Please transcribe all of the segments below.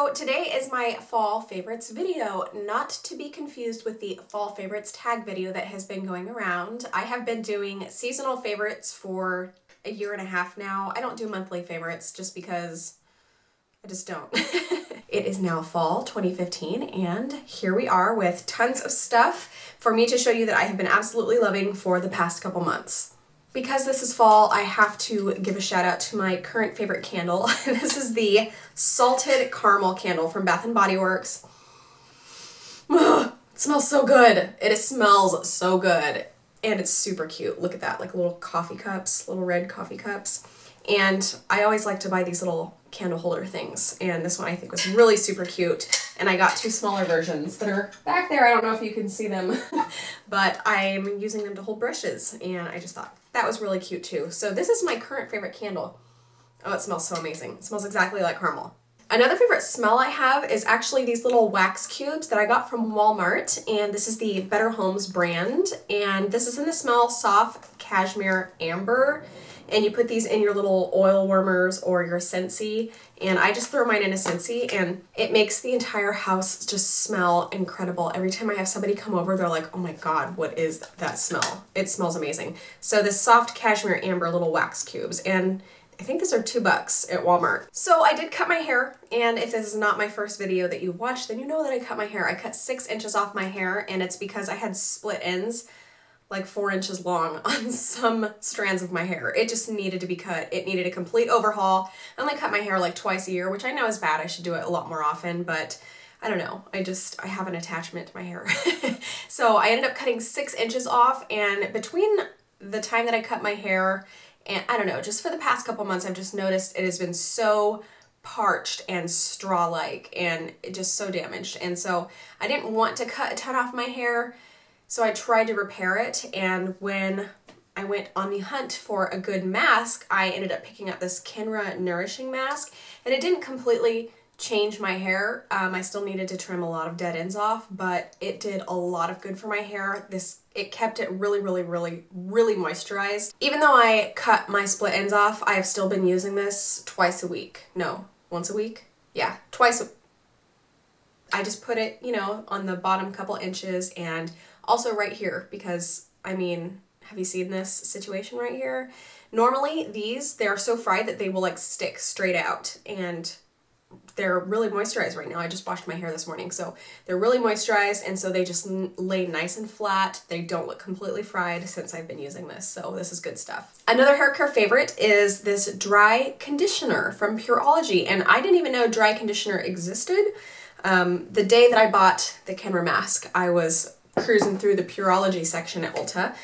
So today is my fall favorites video, not to be confused with the fall favorites tag video that has been going around. I have been doing seasonal favorites for a year and a half now. I don't do monthly favorites just because I just don't. It is now fall 2015 and here we are with tons of stuff for me to show you that I have been absolutely loving for the past couple months. Because this is fall, I have to give a shout out to my current favorite candle. This is the Salted Caramel candle from Bath & Body Works. Ugh, it smells so good. It smells so good. And it's super cute. Look at that, like little coffee cups, little red coffee cups. And I always like to buy these little candle holder things. And this one I think was really super cute. And I got two smaller versions that are back there. I don't know if you can see them, but I'm using them to hold brushes. And I just thought that was really cute too. So this is my current favorite candle. Oh, it smells so amazing. It smells exactly like caramel. Another favorite smell I have is actually these little wax cubes that I got from Walmart, and this is the Better Homes brand, and this is in the smell Soft Cashmere Amber, and you put these in your little oil warmers or your Scentsy, and I just throw mine in a Scentsy, and it makes the entire house just smell incredible. Every time I have somebody come over, they're like, oh my god, what is that smell? It smells amazing. So this Soft Cashmere Amber little wax cubes, and I think these are $2 at Walmart. So I did cut my hair, and if this is not my first video that you've watched, then you know that I cut my hair. I cut 6 inches off my hair, and it's because I had split ends like 4 inches long on some strands of my hair. It just needed to be cut. It needed a complete overhaul. I only cut my hair like twice a year, which I know is bad. I should do it a lot more often, but I don't know. I have an attachment to my hair. So I ended up cutting 6 inches off, and between the time that I cut my hair and I don't know, just for the past couple months, I've just noticed it has been so parched and straw-like and just so damaged. And so I didn't want to cut a ton off my hair, so I tried to repair it. And when I went on the hunt for a good mask, I ended up picking up this Kenra Nourishing Mask, and it didn't completely change my hair. I still needed to trim a lot of dead ends off, but it did a lot of good for my hair. It kept it really moisturized. Even though I cut my split ends off, I have still been using this twice a week. No, once a week? Yeah, twice. I just put it, you know, on the bottom couple inches and also right here because, I mean, have you seen this situation right here? Normally they are so fried that they will like stick straight out, and they're really moisturized right now. I just washed my hair this morning, so they're really moisturized, and so they just lay nice and flat. They don't look completely fried since I've been using this, so this is good stuff. Another hair care favorite is this dry conditioner from Pureology, and I didn't even know dry conditioner existed. The day that I bought the Kenra mask, I was cruising through the Pureology section at Ulta,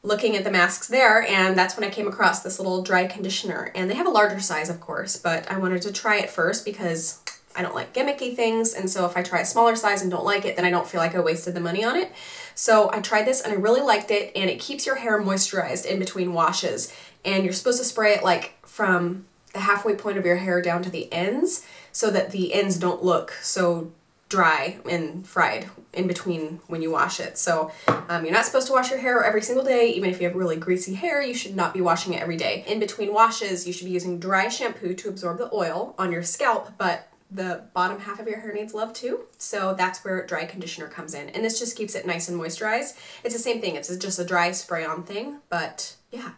looking at the masks there, and that's when I came across this little dry conditioner. And they have a larger size, of course, but I wanted to try it first because I don't like gimmicky things, and so if I try a smaller size and don't like it, then I don't feel like I wasted the money on it. So I tried this and I really liked it, and it keeps your hair moisturized in between washes, and you're supposed to spray it like from the halfway point of your hair down to the ends so that the ends don't look so dry and fried in between when you wash it. So you're not supposed to wash your hair every single day. Even if you have really greasy hair, you should not be washing it every day. In between washes, you should be using dry shampoo to absorb the oil on your scalp, but the bottom half of your hair needs love too. So that's where dry conditioner comes in. And this just keeps it nice and moisturized. It's the same thing. It's just a dry spray-on thing, but yeah.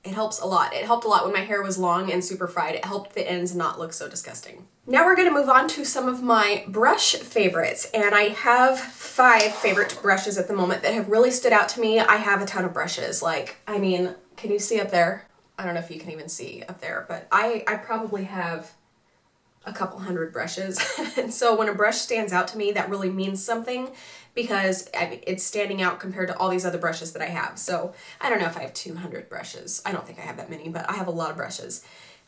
It helps a lot. It helped a lot when my hair was long and super fried. It helped the ends not look so disgusting. Now we're gonna move on to some of my brush favorites, and I have 5 favorite brushes at the moment that have really stood out to me. I have a ton of brushes. Like, I mean, can you see up there? I don't know if you can even see up there, but I probably have a couple hundred brushes. And so when a brush stands out to me, that really means something because it's standing out compared to all these other brushes that I have. So I don't know if I have 200 brushes. I don't think I have that many, but I have a lot of brushes.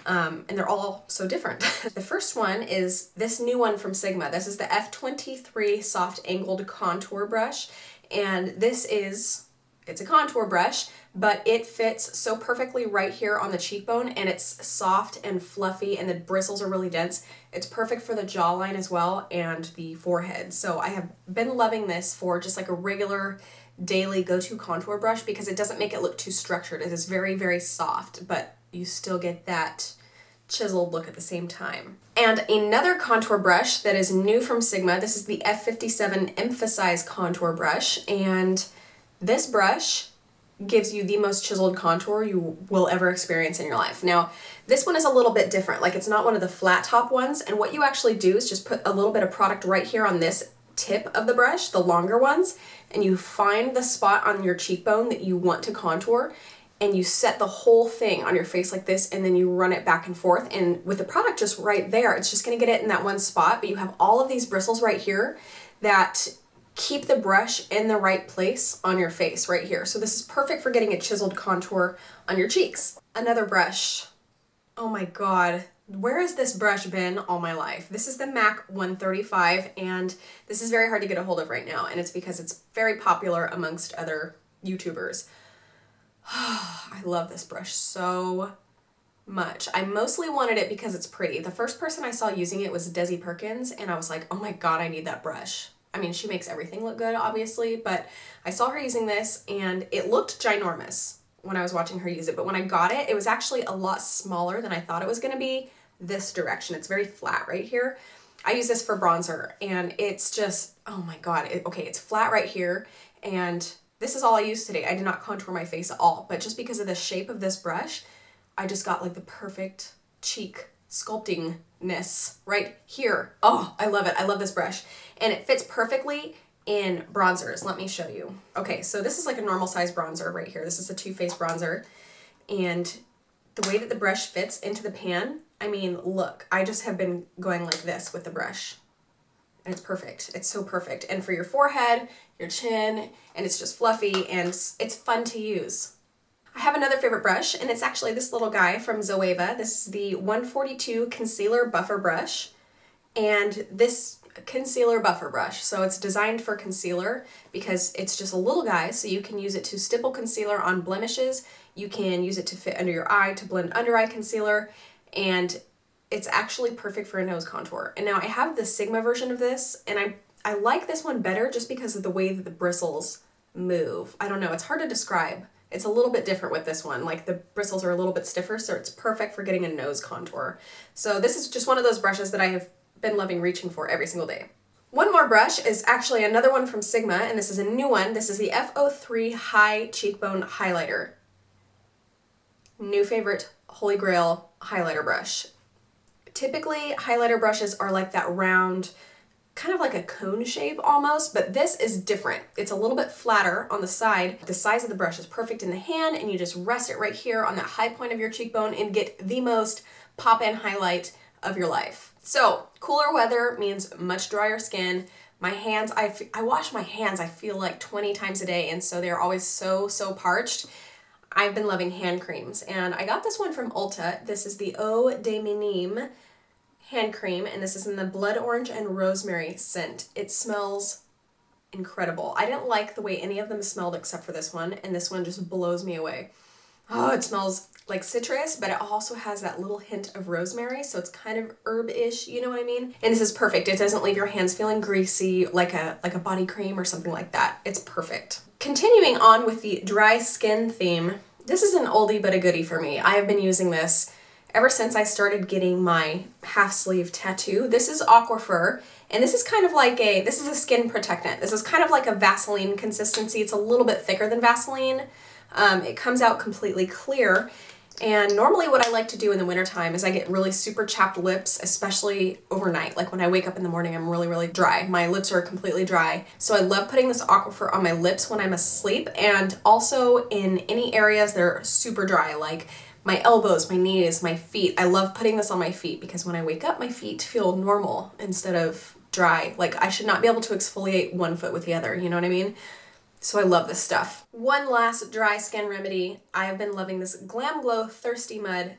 And they're all so different. The first one is this new one from Sigma. This is the F23 Soft Angled Contour Brush. And it's a contour brush, but it fits so perfectly right here on the cheekbone, and it's soft and fluffy, and the bristles are really dense. It's perfect for the jawline as well and the forehead. So I have been loving this for just like a regular daily go-to contour brush because it doesn't make it look too structured. It is very, very soft, but you still get that chiseled look at the same time. And another contour brush that is new from Sigma, this is the F57 Emphasize Contour Brush, and this brush gives you the most chiseled contour you will ever experience in your life. Now, this one is a little bit different. Like, it's not one of the flat top ones, and what you actually do is just put a little bit of product right here on this tip of the brush, the longer ones, and you find the spot on your cheekbone that you want to contour, and you set the whole thing on your face like this, and then you run it back and forth, and with the product just right there, it's just gonna get it in that one spot, but you have all of these bristles right here that keep the brush in the right place on your face right here. So this is perfect for getting a chiseled contour on your cheeks. Another brush. Oh my God, where has this brush been all my life? This is the MAC 135, and this is very hard to get a hold of right now, and it's because it's very popular amongst other YouTubers. I love this brush so much. I mostly wanted it because it's pretty. The first person I saw using it was Desi Perkins, and I was like, oh my God, I need that brush. I mean, she makes everything look good, obviously, but I saw her using this, and it looked ginormous when I was watching her use it, but when I got it, it was actually a lot smaller than I thought it was gonna be this direction. It's very flat right here. I use this for bronzer, and it's just, oh my God. Okay, it's flat right here, and this is all I used today. I did not contour my face at all, but just because of the shape of this brush, I just got like the perfect cheek sculptingness right here. Oh, I love it. I love this brush. And it fits perfectly in bronzers. Let me show you. Okay, so this is like a normal size bronzer right here. This is a Too Faced bronzer. And the way that the brush fits into the pan, I mean, look, I just have been going like this with the brush. And it's perfect. It's so perfect. And for your forehead, your chin, and it's just fluffy, and it's fun to use. I have another favorite brush, and it's actually this little guy from Zoeva. This is the 142 Concealer Buffer Brush. And this concealer buffer brush, so it's designed for concealer because it's just a little guy, so you can use it to stipple concealer on blemishes, you can use it to fit under your eye to blend under eye concealer, and it's actually perfect for a nose contour. And now I have the Sigma version of this, and I like this one better just because of the way that the bristles move. I don't know, it's hard to describe. It's a little bit different with this one. Like, the bristles are a little bit stiffer, so it's perfect for getting a nose contour. So this is just one of those brushes that I have been loving reaching for every single day. One more brush is actually another one from Sigma, and this is a new one. This is the F03 High Cheekbone Highlighter. New favorite Holy Grail highlighter brush. Typically, highlighter brushes are like that round, kind of like a cone shape almost, but this is different. It's a little bit flatter on the side. The size of the brush is perfect in the hand, and you just rest it right here on that high point of your cheekbone and get the most pop-in highlight of your life. So, cooler weather means much drier skin. My hands, I wash my hands, I feel like 20 times a day, and so they're always so parched. I've been loving hand creams, and I got this one from Ulta. This is the Eau de Minim hand cream, and this is in the blood orange and rosemary scent. It smells incredible. I didn't like the way any of them smelled except for this one, and this one just blows me away. Oh, it smells like citrus, but it also has that little hint of rosemary, so it's kind of herb-ish, you know what I mean? And this is perfect. It doesn't leave your hands feeling greasy like a body cream or something like that. It's perfect. Continuing on with the dry skin theme, this is an oldie but a goodie for me. I have been using this ever since I started getting my half sleeve tattoo. This is Aquaphor, and this is kind of like this is a skin protectant. This is kind of like a Vaseline consistency. It's a little bit thicker than Vaseline. It comes out completely clear, and normally what I like to do in the wintertime is I get really super chapped lips, especially overnight. Like when I wake up in the morning, I'm really dry. My lips are completely dry. So I love putting this Aquaphor on my lips when I'm asleep, and also in any areas that are super dry, like my elbows, my knees, my feet. I love putting this on my feet because when I wake up, my feet feel normal instead of dry. Like, I should not be able to exfoliate one foot with the other, you know what I mean? So I love this stuff. One last dry skin remedy. I have been loving this Glam Glow Thirsty Mud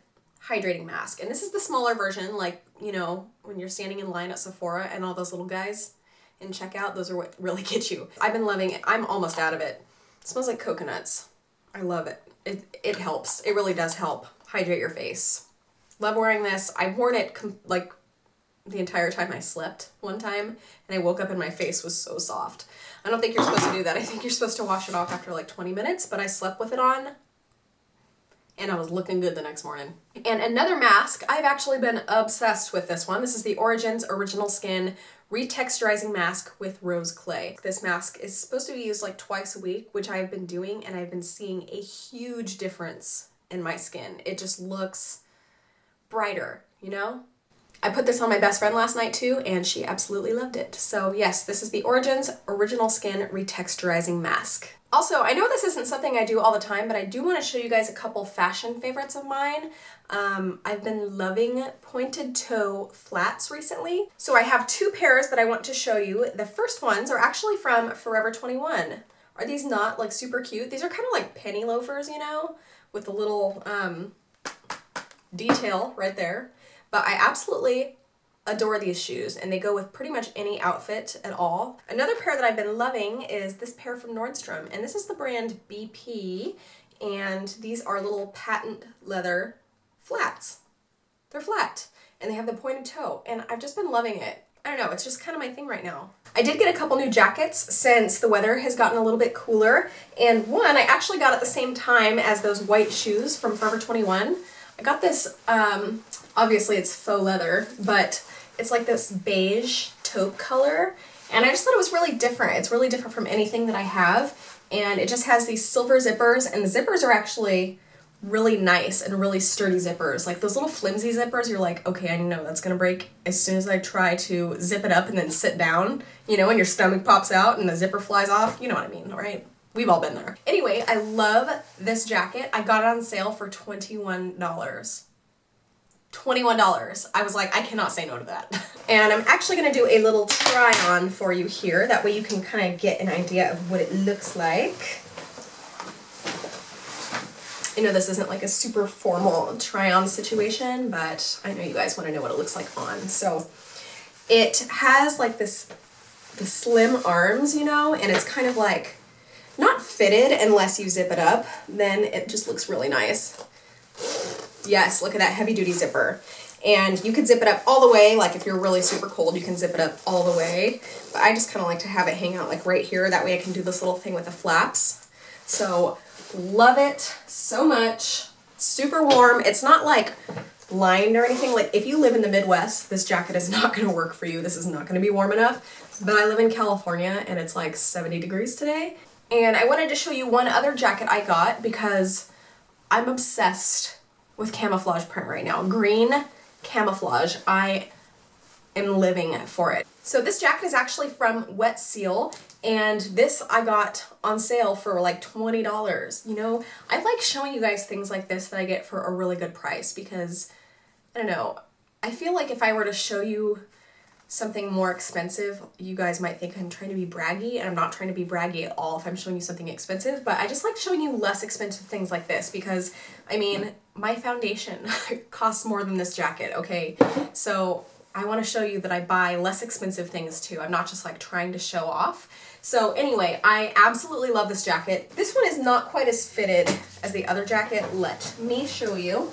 Hydrating Mask. And this is the smaller version, like, you know, when you're standing in line at Sephora and all those little guys in checkout, those are what really get you. I've been loving it. I'm almost out of it. It smells like coconuts. I love it. It helps. It really does help hydrate your face. Love wearing this. I've worn it like the entire time I slept one time, and I woke up and my face was so soft. I don't think you're supposed to do that. I think you're supposed to wash it off after like 20 minutes, but I slept with it on, and I was looking good the next morning. And another mask, I've actually been obsessed with this one. This is the Origins Original Skin Retexturizing Mask with Rose Clay. This mask is supposed to be used like twice a week, which I've been doing, and I've been seeing a huge difference in my skin. It just looks brighter, you know? I put this on my best friend last night too, and she absolutely loved it. So yes, this is the Origins Original Skin Retexturizing Mask. Also, I know this isn't something I do all the time, but I do want to show you guys a couple fashion favorites of mine. I've been loving pointed toe flats recently. So I have two pairs that I want to show you. The first ones are actually from Forever 21. Are these not like super cute? These are kind of like penny loafers, you know, with a little detail right there. But I absolutely adore these shoes, and they go with pretty much any outfit at all. Another pair that I've been loving is this pair from Nordstrom, and this is the brand BP, and these are little patent leather flats. They're flat, and they have the pointed toe, and I've just been loving it. I don't know, it's just kind of my thing right now. I did get a couple new jackets since the weather has gotten a little bit cooler, and one I actually got at the same time as those white shoes from Forever 21. I got this, obviously it's faux leather, but it's like this beige taupe color, and I just thought it was really different. It's really different from anything that I have, and it just has these silver zippers, and the zippers are actually really nice and really sturdy zippers. Like those little flimsy zippers, you're like, okay, I know that's gonna break as soon as I try to zip it up and then sit down, you know, and your stomach pops out and the zipper flies off. You know what I mean, right? We've all been there. Anyway, I love this jacket. I got it on sale for $21. $21. I was like, I cannot say no to that. And I'm actually gonna do a little try on for you here. That way you can kind of get an idea of what it looks like. I know this isn't like a super formal try on situation, but I know you guys want to know what it looks like on. So it has like the slim arms, you know, and it's kind of like not fitted unless you zip it up. Then it just looks really nice. Yes, look at that heavy duty zipper. And you could zip it up all the way, like if you're really super cold, you can zip it up all the way. But I just kind of like to have it hang out like right here. That way I can do this little thing with the flaps. So love it so much. Super warm. It's not like lined or anything. Like if you live in the Midwest, this jacket is not going to work for you. This is not going to be warm enough. But I live in California and it's like 70 degrees today. And I wanted to show you one other jacket I got because I'm obsessed with camouflage print right now. Green camouflage. I am living for it. So this jacket is actually from Wet Seal, and this I got on sale for like $20. You know, I like showing you guys things like this that I get for a really good price because, I don't know, I feel like if I were to show you something more expensive, you guys might think I'm trying to be braggy, and I'm not trying to be braggy at all if I'm showing you something expensive, but I just like showing you less expensive things like this because, I mean, my foundation costs more than this jacket, okay? So I want to show you that I buy less expensive things too. I'm not just like trying to show off. So anyway, I absolutely love this jacket. This one is not quite as fitted as the other jacket. Let me show you.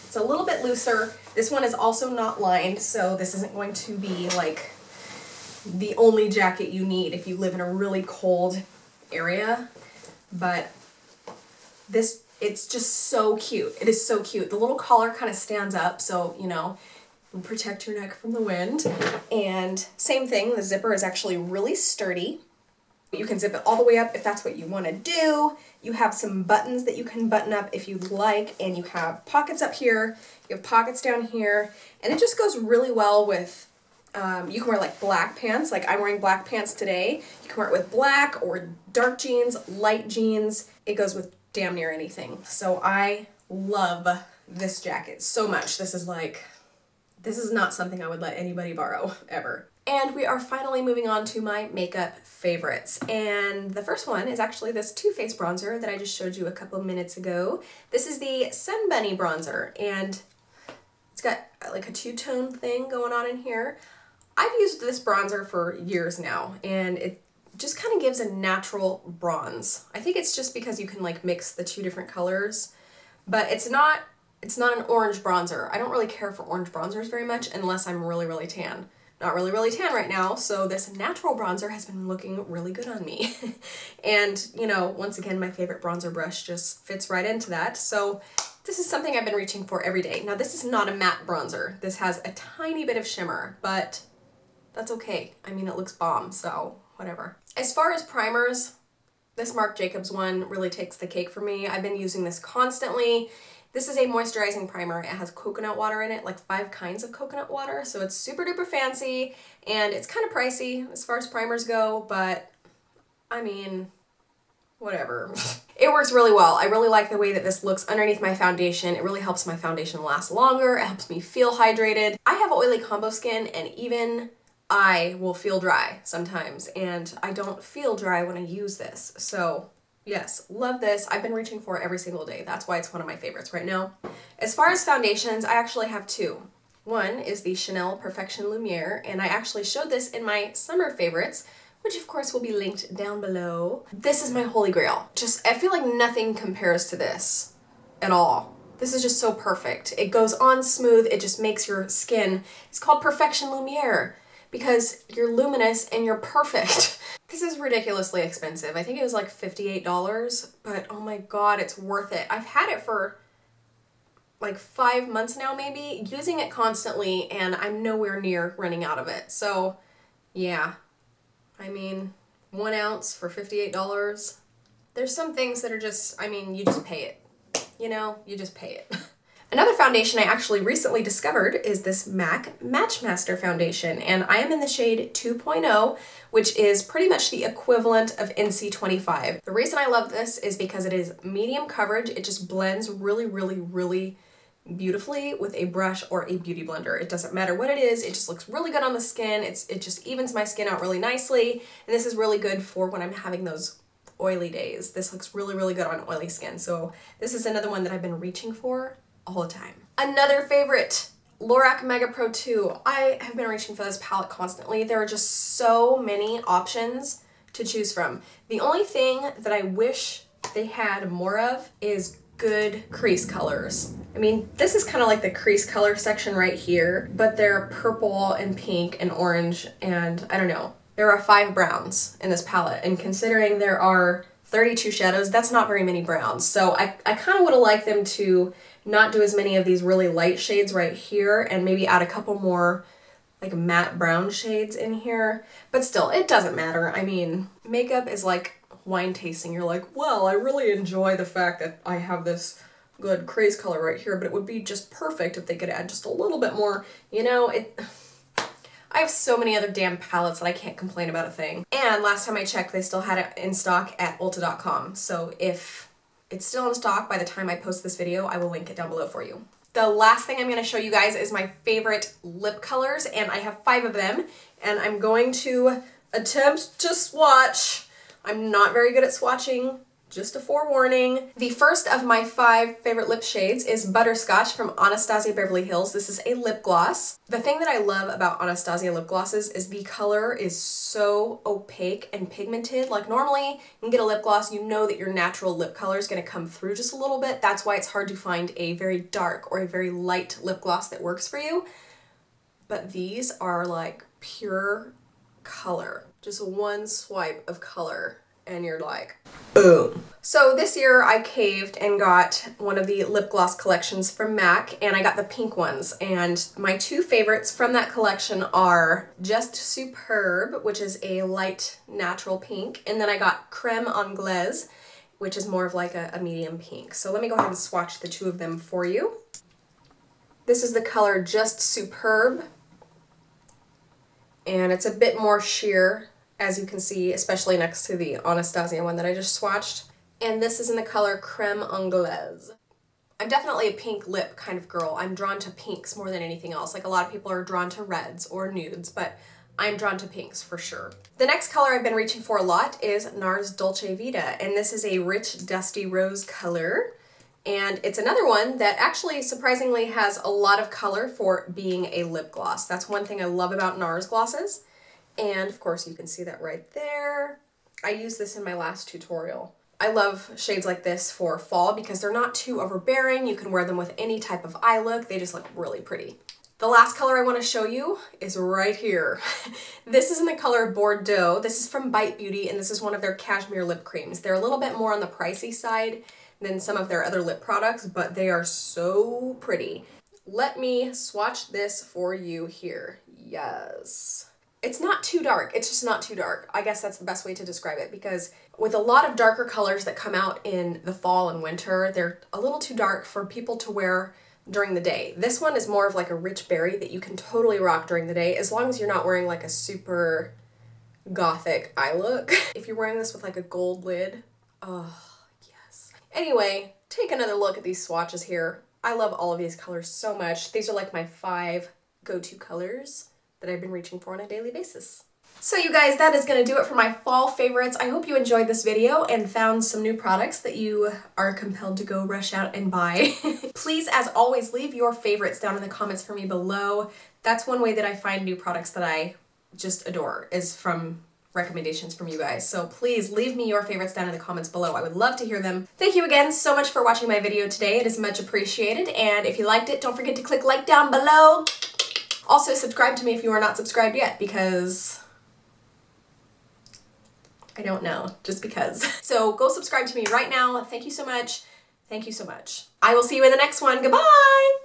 It's a little bit looser. This one is also not lined, so this isn't going to be like the only jacket you need if you live in a really cold area. But this, it's just so cute. It is so cute. The little collar kind of stands up, so, you know, protect your neck from the wind. And same thing, the zipper is actually really sturdy. You can zip it all the way up if that's what you want to do. You have some buttons that you can button up if you'd like, and you have pockets up here, you have pockets down here, and it just goes really well with, you can wear like black pants, like I'm wearing black pants today. You can wear it with black or dark jeans, light jeans. It goes with damn near anything. So I love this jacket so much. This is not something I would let anybody borrow, ever. And we are finally moving on to my makeup favorites. And the first one is actually this Too Faced bronzer that I just showed you a couple minutes ago. This is the Sun Bunny bronzer, and it's got like a two-tone thing going on in here. I've used this bronzer for years now, and it just kind of gives a natural bronze. I think it's just because you can like mix the two different colors, but it's not an orange bronzer. I don't really care for orange bronzers very much unless I'm really, really tan. Not really, really tan right now, so this natural bronzer has been looking really good on me. And, you know, once again, my favorite bronzer brush just fits right into that. So This is something I've been reaching for every day. Now this is not a matte bronzer. This has a tiny bit of shimmer, but that's okay. I mean, it looks bomb, so whatever. As far as primers, this Marc Jacobs one really takes the cake for me. I've been using this constantly. This is a moisturizing primer. It has coconut water in it, like 5 kinds of coconut water, so it's super duper fancy, and it's kind of pricey as far as primers go, but I mean, whatever. It works really well. I really like the way that this looks underneath my foundation. It really helps my foundation last longer. It helps me feel hydrated. I have oily combo skin, and even I will feel dry sometimes, and I don't feel dry when I use this. So yes, love this. I've been reaching for it every single day. That's why it's one of my favorites right now. As far as foundations, I actually have 2. One is the Chanel Perfection Lumiere, and I actually showed this in my summer favorites, which of course will be linked down below. This is my holy grail. I feel like nothing compares to this at all. This is just so perfect. It goes on smooth, it just makes your skin, it's called Perfection Lumiere because you're luminous and you're perfect. This is ridiculously expensive. I think it was like $58, but oh my god, it's worth it. I've had it for like 5 months now maybe, using it constantly, and I'm nowhere near running out of it. So yeah. I mean, 1 ounce for $58. There's some things that are just, I mean, you just pay it. You know, you just pay it. Another foundation I actually recently discovered is this MAC Matchmaster foundation, and I am in the shade 2.0, which is pretty much the equivalent of NC25. The reason I love this is because it is medium coverage. It just blends really, really, really beautifully with a brush or a beauty blender. It doesn't matter what it is, it just looks really good on the skin. It just evens my skin out really nicely, and this is really good for when I'm having those oily days. This looks really, really good on oily skin, so this is another one that I've been reaching for all the time. Another favorite, Lorac Mega Pro 2. I have been reaching for this palette constantly. There are just so many options to choose from. The only thing that I wish they had more of is good crease colors. I mean, this is kind of like the crease color section right here, but they're purple and pink and orange, and I don't know. There are 5 browns in this palette, and considering there are 32 shadows, that's not very many browns. So I kind of would have liked them to not do as many of these really light shades right here, and maybe add a couple more like matte brown shades in here. But still, it doesn't matter. I mean, makeup is like wine tasting. You're like, well, I really enjoy the fact that I have this good crease color right here, but it would be just perfect if they could add just a little bit more, you know. I have so many other damn palettes that I can't complain about a thing. And last time I checked, they still had it in stock at Ulta.com. So if it's still in stock by the time I post this video, I will link it down below for you. The last thing I'm going to show you guys is my favorite lip colors, and I have 5 of them, and I'm going to attempt to swatch. I'm not very good at swatching, just a forewarning. The first of my 5 favorite lip shades is Butterscotch from Anastasia Beverly Hills. This is a lip gloss. The thing that I love about Anastasia lip glosses is the color is so opaque and pigmented. Like normally you can get a lip gloss, you know that your natural lip color is going to come through just a little bit. That's why it's hard to find a very dark or a very light lip gloss that works for you. But these are like pure color. Just one swipe of color and you're like, boom. So this year I caved and got one of the lip gloss collections from MAC, and I got the pink ones. And my 2 favorites from that collection are Just Superb, which is a light natural pink, and then I got Creme Anglaise, which is more of like a medium pink. So let me go ahead and swatch the 2 of them for you. This is the color Just Superb, and it's a bit more sheer, as you can see, especially next to the Anastasia one that I just swatched. And this is in the color Creme Anglaise. I'm definitely a pink lip kind of girl. I'm drawn to pinks more than anything else. Like a lot of people are drawn to reds or nudes, but I'm drawn to pinks for sure. The next color I've been reaching for a lot is NARS Dolce Vita, and this is a rich dusty rose color. And it's another one that actually surprisingly has a lot of color for being a lip gloss. That's one thing I love about NARS glosses. And of course you can see that right there. I used this in my last tutorial. I love shades like this for fall because they're not too overbearing. You can wear them with any type of eye look. They just look really pretty. The last color I want to show you is right here. This is in the color Bordeaux. This is from Bite Beauty, and this is one of their cashmere lip creams. They're a little bit more on the pricey side than some of their other lip products, but they are so pretty. Let me swatch this for you here. Yes. It's not too dark. It's just not too dark. I guess that's the best way to describe it, because with a lot of darker colors that come out in the fall and winter, they're a little too dark for people to wear during the day. This one is more of like a rich berry that you can totally rock during the day, as long as you're not wearing like a super gothic eye look. If you're wearing this with like a gold lid, oh yes. Anyway, take another look at these swatches here. I love all of these colors so much. These are like my 5 go-to colors that I've been reaching for on a daily basis. So you guys, that is gonna do it for my fall favorites. I hope you enjoyed this video and found some new products that you are compelled to go rush out and buy. Please, as always, leave your favorites down in the comments for me below. That's one way that I find new products that I just adore, is from recommendations from you guys. So please leave me your favorites down in the comments below. I would love to hear them. Thank you again so much for watching my video today. It is much appreciated. And if you liked it, don't forget to click like down below. Also, subscribe to me if you are not subscribed yet, because I don't know, just because. So go subscribe to me right now. Thank you so much. Thank you so much. I will see you in the next one. Goodbye!